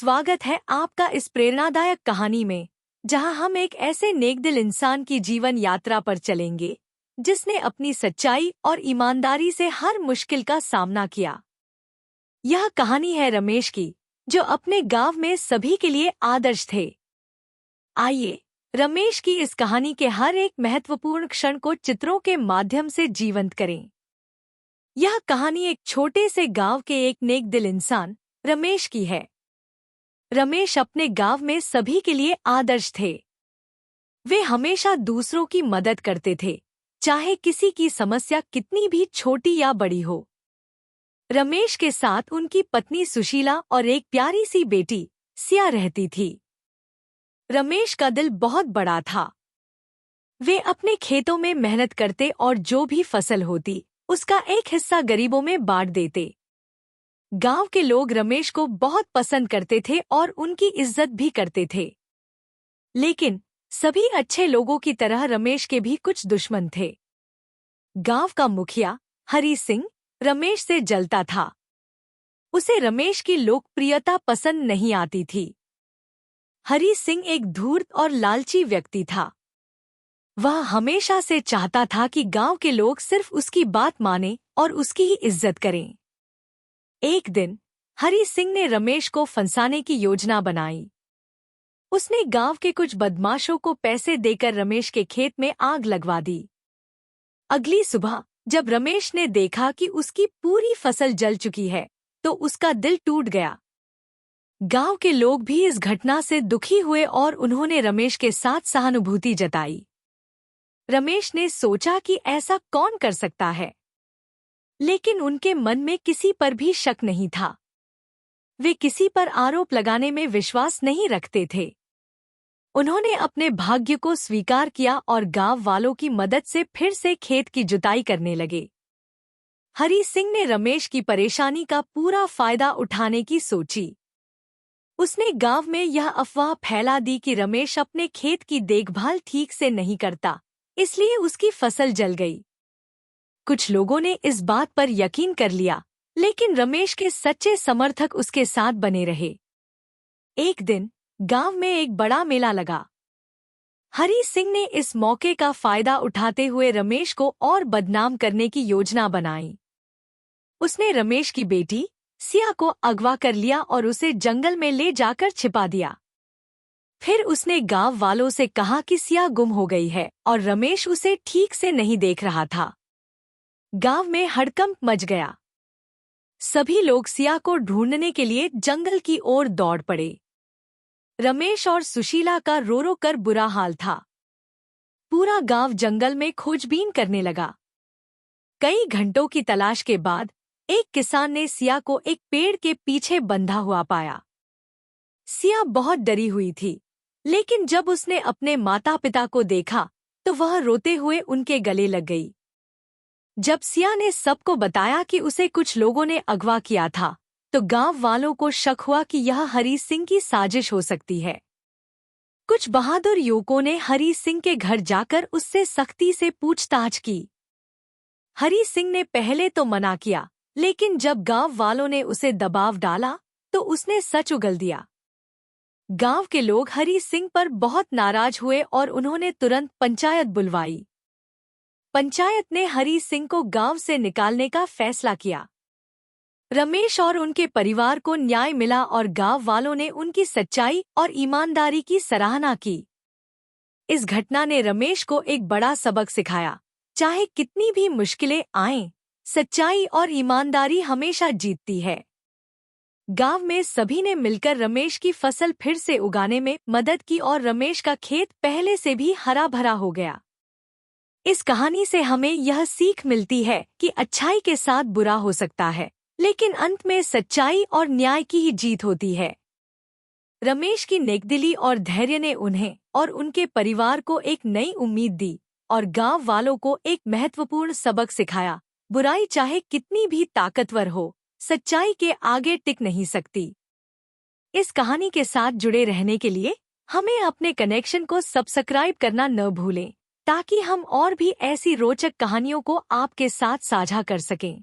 स्वागत है आपका इस प्रेरणादायक कहानी में, जहां हम एक ऐसे नेकदिल इंसान की जीवन यात्रा पर चलेंगे जिसने अपनी सच्चाई और ईमानदारी से हर मुश्किल का सामना किया। यह कहानी है रमेश की, जो अपने गांव में सभी के लिए आदर्श थे। आइए रमेश की इस कहानी के हर एक महत्वपूर्ण क्षण को चित्रों के माध्यम से जीवंत करें। यह कहानी एक छोटे से गांव के एक नेकदिल इंसान रमेश की है। रमेश अपने गांव में सभी के लिए आदर्श थे। वे हमेशा दूसरों की मदद करते थे, चाहे किसी की समस्या कितनी भी छोटी या बड़ी हो। रमेश के साथ उनकी पत्नी सुशीला और एक प्यारी सी बेटी सिया रहती थी। रमेश का दिल बहुत बड़ा था। वे अपने खेतों में मेहनत करते और जो भी फसल होती उसका एक हिस्सा गरीबों में बांट देते। गांव के लोग रमेश को बहुत पसंद करते थे और उनकी इज्जत भी करते थे। लेकिन सभी अच्छे लोगों की तरह रमेश के भी कुछ दुश्मन थे। गांव का मुखिया हरी सिंह रमेश से जलता था। उसे रमेश की लोकप्रियता पसंद नहीं आती थी। हरी सिंह एक धूर्त और लालची व्यक्ति था। वह हमेशा से चाहता था कि गांव के लोग सिर्फ उसकी बात मानें और उसकी ही इज्जत करें। एक दिन हरी सिंह ने रमेश को फंसाने की योजना बनाई। उसने गांव के कुछ बदमाशों को पैसे देकर रमेश के खेत में आग लगवा दी। अगली सुबह जब रमेश ने देखा कि उसकी पूरी फसल जल चुकी है, तो उसका दिल टूट गया। गांव के लोग भी इस घटना से दुखी हुए और उन्होंने रमेश के साथ सहानुभूति जताई। रमेश ने सोचा कि ऐसा कौन कर सकता है, लेकिन उनके मन में किसी पर भी शक नहीं था। वे किसी पर आरोप लगाने में विश्वास नहीं रखते थे। उन्होंने अपने भाग्य को स्वीकार किया और गांव वालों की मदद से फिर से खेत की जुताई करने लगे। हरी सिंह ने रमेश की परेशानी का पूरा फायदा उठाने की सोची। उसने गांव में यह अफवाह फैला दी कि रमेश अपने खेत की देखभाल ठीक से नहीं करता, इसलिए उसकी फसल जल गई। कुछ लोगों ने इस बात पर यकीन कर लिया, लेकिन रमेश के सच्चे समर्थक उसके साथ बने रहे। एक दिन गांव में एक बड़ा मेला लगा। हरी सिंह ने इस मौके का फायदा उठाते हुए रमेश को और बदनाम करने की योजना बनाई। उसने रमेश की बेटी सिया को अगवा कर लिया और उसे जंगल में ले जाकर छिपा दिया। फिर उसने गांव वालों से कहा कि सिया गुम हो गई है और रमेश उसे ठीक से नहीं देख रहा था। गांव में हड़कंप मच गया। सभी लोग सिया को ढूंढने के लिए जंगल की ओर दौड़ पड़े। रमेश और सुशीला का रो रो कर बुरा हाल था। पूरा गांव जंगल में खोजबीन करने लगा। कई घंटों की तलाश के बाद एक किसान ने सिया को एक पेड़ के पीछे बंधा हुआ पाया। सिया बहुत डरी हुई थी, लेकिन जब उसने अपने माता पिता को देखा तो वह रोते हुए उनके गले लग गई। जब सिया ने सबको बताया कि उसे कुछ लोगों ने अगवा किया था, तो गांव वालों को शक हुआ कि यह हरी सिंह की साजिश हो सकती है। कुछ बहादुर युवकों ने हरी सिंह के घर जाकर उससे सख्ती से पूछताछ की। हरी सिंह ने पहले तो मना किया, लेकिन जब गांव वालों ने उसे दबाव डाला तो उसने सच उगल दिया। गांव के लोग हरी सिंह पर बहुत नाराज हुए और उन्होंने तुरंत पंचायत बुलवाई। पंचायत ने हरी सिंह को गांव से निकालने का फैसला किया। रमेश और उनके परिवार को न्याय मिला और गांव वालों ने उनकी सच्चाई और ईमानदारी की सराहना की। इस घटना ने रमेश को एक बड़ा सबक सिखाया, चाहे कितनी भी मुश्किलें आएं, सच्चाई और ईमानदारी हमेशा जीतती है। गांव में सभी ने मिलकर रमेश की फसल फिर से उगाने में मदद की और रमेश का खेत पहले से भी हरा भरा हो गया। इस कहानी से हमें यह सीख मिलती है कि अच्छाई के साथ बुरा हो सकता है, लेकिन अंत में सच्चाई और न्याय की ही जीत होती है। रमेश की नेकदिली और धैर्य ने उन्हें और उनके परिवार को एक नई उम्मीद दी और गांव वालों को एक महत्वपूर्ण सबक सिखाया, बुराई चाहे कितनी भी ताकतवर हो, सच्चाई के आगे टिक नहीं सकती। इस कहानी के साथ जुड़े रहने के लिए हमें अपने कनेक्शन को सब्सक्राइब करना न भूलें, ताकि हम और भी ऐसी रोचक कहानियों को आपके साथ साझा कर सकें।